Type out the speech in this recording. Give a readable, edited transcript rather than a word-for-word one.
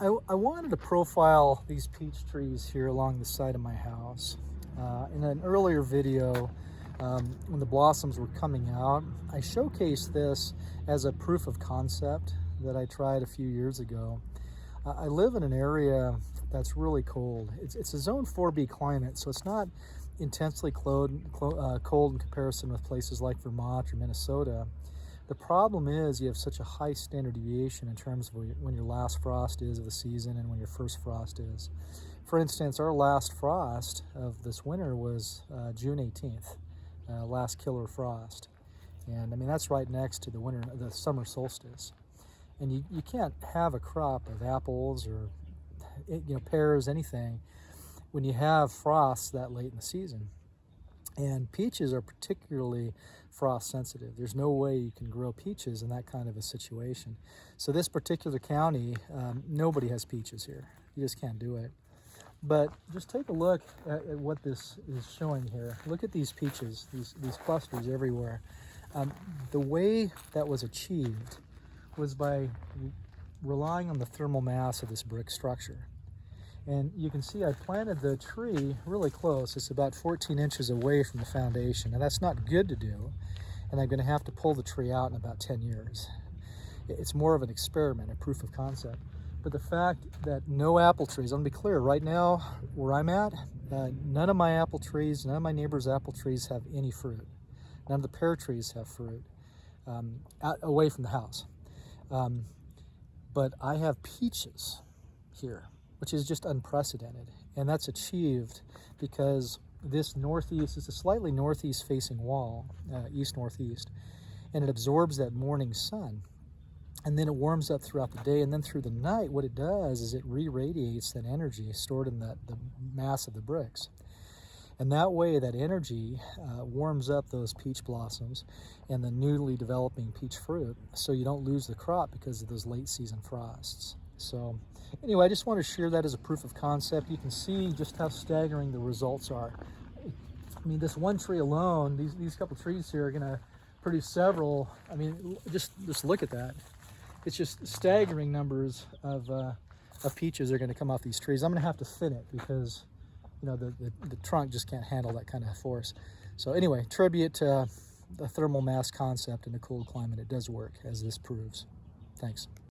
I wanted to profile these peach trees here along the side of my house. In an earlier video, when the blossoms were coming out, I showcased this as a proof of concept that I tried a few years ago. I live in an area that's really cold. It's a zone 4B climate, so it's not intensely cold in comparison with places like Vermont or Minnesota. The problem is you have such a high standard deviation in terms of when your last frost is of the season and when your first frost is. For instance, our last frost of this winter was June 18th, last killer frost. And I mean, that's right next to the summer solstice. And you can't have a crop of apples or pears, anything, when you have frosts that late in the season. And peaches are particularly frost sensitive. There's no way you can grow peaches in that kind of a situation. So this particular county, nobody has peaches here. You just can't do it. But just take a look at what this is showing here. Look at these peaches, these clusters everywhere. The way that was achieved was by relying on the thermal mass of this brick structure. And you can see I planted the tree really close. It's about 14 inches away from the foundation, and that's not good to do. And I'm going to have to pull the tree out in about 10 years. It's more of an experiment, a proof of concept. But the fact that no apple trees, I'm going to be clear, right now where I'm at, none of my apple trees, none of my neighbors' apple trees have any fruit. None of the pear trees have fruit away from the house. But I have peaches here, which is just unprecedented. And that's achieved because this northeast is a slightly northeast facing wall, east-northeast, and it absorbs that morning sun. And then it warms up throughout the day, and then through the night, what it does is it re-radiates that energy stored in the mass of the bricks. And that way, that energy warms up those peach blossoms and the newly developing peach fruit, so you don't lose the crop because of those late season frosts. So anyway, I just want to share that as a proof of concept. You can see just how staggering the results are. I mean, this one tree alone, these couple trees here are going to produce several. I mean, just look at that. It's just staggering numbers of peaches are going to come off these trees. I'm going to have to thin it because the trunk just can't handle that kind of force. So anyway, tribute to the thermal mass concept in a cold climate. It does work, as this proves. Thanks.